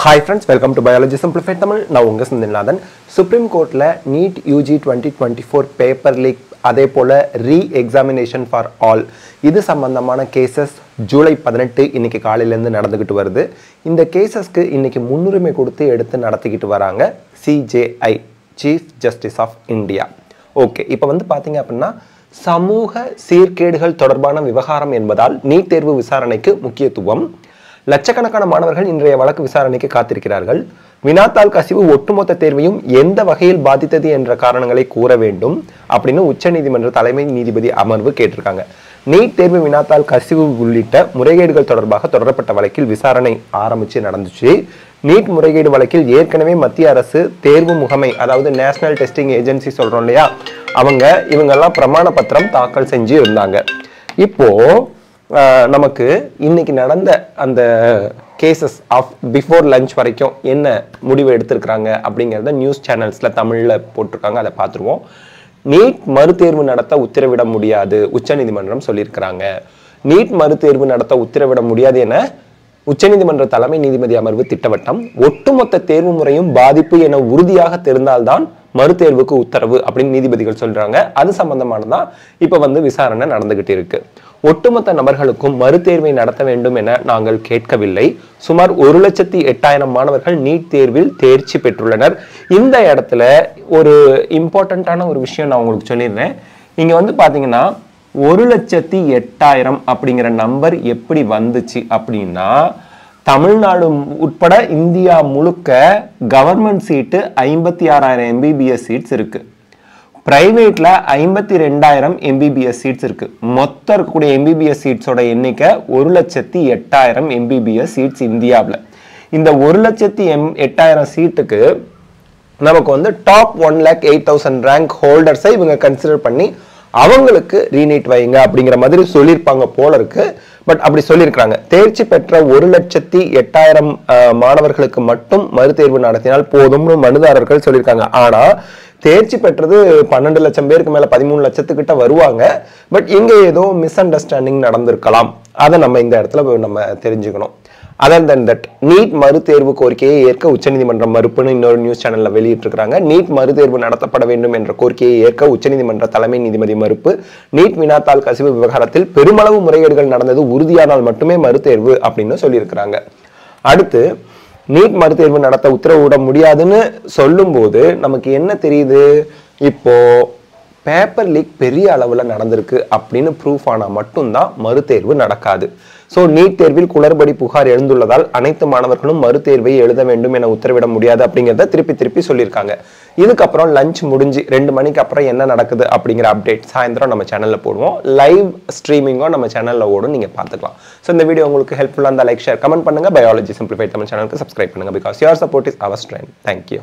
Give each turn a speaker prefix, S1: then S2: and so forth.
S1: Hi friends, welcome to Biology Simplified Tamil. Now unga Sindhinadan Supreme Court la NEET UG 2024 paper leak அதே போல re-examination for all இது சம்பந்தமான cases July 18 இன்னைக்கு காலையில இருந்து நடந்துக்கிட்டு வருது. இந்த கேसेसக்கு இன்னைக்கு முன்னுரிமை கொடுத்து எடுத்து நடத்திக்கிட்டு வராங்க CJI Chief Justice of India. Okay, இப்போ வந்து பாத்தீங்க அப்படினா சமூக சீர்கேடுகள் தொடர்பான விவகாரம் என்பதால் நீட் தேர்வு விசாரணைக்கு முக்கியத்துவம். லட்சக்கணக்கான மாணவர்கள் இன்றைய வழக்கு விசாரணைக்கு காத்திருக்கிறார்கள். வினாத்தாள் கசிவு ஒட்டுமொத்த தேர்வையும் எந்த வகையில் பாதித்தது என்ற காரணங்களை கூற வேண்டும் அப்படின்னு உச்சநீதிமன்ற தலைமை நீதிபதி அமர்வு கேட்டிருக்காங்க. நீட் தேர்வு வினாத்தாள் கசிவு உள்ளிட்ட முறைகேடுகள் தொடர்பாக தொடரப்பட்ட வழக்கில் விசாரணை ஆரம்பிச்சு நடந்துச்சு. நீட் முறைகேடு வழக்கில் ஏற்கனவே மத்திய அரசு தேர்வு முகமை, அதாவது நேஷனல் டெஸ்டிங் ஏஜென்சி சொல்றோம் இல்லையா, இவங்கெல்லாம் பிரமாண பத்திரம் தாக்கல் செஞ்சு இருந்தாங்க. இப்போ நமக்கு இன்னைக்கு நடந்த அந்த கேசஸ் ஆஃப் பிஃபோர் லஞ்ச் வரைக்கும் என்ன முடிவு எடுத்திருக்கிறாங்க அப்படிங்கிறத நியூஸ் சேனல்ஸ்ல தமிழ்ல போட்டிருக்காங்க, அதை பார்த்துருவோம். நீட் மறுதேர்வு நடத்த உத்தரவிட முடியாது உச்சநீதிமன்றம் சொல்லியிருக்கிறாங்க. நீட் மறுதேர்வு நடத்த உத்தரவிட முடியாது என உச்சநீதிமன்ற தலைமை நீதிபதி அமர்வு திட்டவட்டம். ஒட்டுமொத்த தேர்வு முறையும் பாதிப்பு என உறுதியாக தெரிந்தால்தான் மறுதேர்வுக்கு உத்தரவு அப்படின்னு நீதிபதிகள் சொல்றாங்க. அது சம்பந்தமானதான் இப்ப வந்து விசாரணை நடந்துகிட்டு இருக்கு. ஒட்டுமொத்த நபர்களுக்கும் மறுதேர்வை நடத்த வேண்டும் என நாங்கள் கேட்கவில்லை. சுமார் 1,08,000 மாணவர்கள் நீட் தேர்வில் தேர்ச்சி பெற்றுள்ளனர். இந்த இடத்துல ஒரு இம்பார்ட்டன்டான ஒரு விஷயம் நான் உங்களுக்கு சொல்லிடுறேன். இங்க வந்து பாத்தீங்கன்னா 1,08,000 அப்படிங்கிற நம்பர் எப்படி வந்துச்சு அப்படின்னா, தமிழ்நாடு உட்பட இந்தியா முழுக்க கவர்மெண்ட் சீட்டு 56,000 MBBS சீட்ஸ் இருக்கு. பிரைவேட்ல 52,000 MBBS சீட்ஸ் இருக்கு. மொத்தம் இருக்கக்கூடிய MBBS சீட்ஸோட எண்ணிக்கை 1,08,000 MBBS சீட்ஸ் இந்தியாவில். இந்த 1,08,000 சீட்டுக்கு நமக்கு வந்து டாப் 1,08,000 ரேங்க் ஹோல்டர்ஸை இவங்க கன்சிடர் பண்ணி அவங்களுக்கு ரீநீட் வைங்க அப்படிங்கிற மாதிரி சொல்லியிருப்பாங்க போல இருக்கு. பட் அப்படி சொல்லியிருக்கிறாங்க. தேர்ச்சி பெற்ற 1,08,000 மாணவர்களுக்கு மட்டும் மறுதேர்வு நடத்தினால் போதும்னு மனுதாரர்கள் சொல்லியிருக்காங்க. ஆனா தேர்ச்சி பெற்றது 12 லட்சம் பேருக்கு மேல 13 லட்சத்துக்கிட்ட வருவாங்க. பட் இங்க ஏதோ மிஸ் அண்டர்ஸ்டாண்டிங் நடந்திருக்கலாம். அதை நம்ம இந்த இடத்துல நம்ம தெரிஞ்சுக்கணும். அதர் தென் தட், நீட் மறுதேர்வு கோரிக்கையை ஏற்க உச்சநீதிமன்றம் மறுப்புன்னு இன்னொரு நியூஸ் சேனல்ல வெளியிட்டிருக்கிறாங்க. நீட் மறுதேர்வு நடத்தப்பட வேண்டும் என்ற கோரிக்கையை ஏற்க உச்சநீதிமன்ற தலைமை நீதிபதி மறுப்பு. நீட் வினாத்தாள் கசிவு விவகாரத்தில் பெருமளவு முறைகேடுகள் நடந்தது உறுதியானால் மட்டுமே மறுதேர்வு அப்படின்னு சொல்லியிருக்கிறாங்க. அடுத்து, நீட் மறுதேர்வு நடத்த உத்தரவிட முடியாதுன்னு சொல்லும் போது நமக்கு என்ன தெரியுது, இப்போ பேப்பர் லீக் பெரிய அளவுல நடந்திருக்கு அப்படின்னு ப்ரூஃப் ஆனா மட்டும்தான் மறுதேர்வு நடக்காது. ஸோ நீட் தேர்வில் குளறுபடி புகார் எழுந்துள்ளதால் அனைத்து மாணவர்களும் மறுதேர்வை எழுத வேண்டும் என உத்தரவிட முடியாது அப்படிங்கிறத திருப்பி சொல்லியிருக்காங்க. இதுக்கப்புறம் லஞ்ச் முடிஞ்சு 2 மணிக்கு அப்புறம் என்ன நடக்குது அப்படிங்கிற அப்டேட் சாயந்தரம் நம்ம சேனல்ல போடுவோம். லைவ் ஸ்ட்ரீமிங்கும் நம்ம சேனல்ல ஓடும், நீங்க பார்த்துக்கலாம். ஸோ இந்த வீடியோ உங்களுக்கு ஹெல்ப்ஃபுல்லா இருந்தால் லைக், ஷேர், கமெண்ட் பண்ணுங்க. பயாலஜி சிம்பிளிஃபைட் தமிழ் சேனலுக்கு சப்ஸ்கிரைப் பண்ணுங்க. Because your support is our strength. Thank you.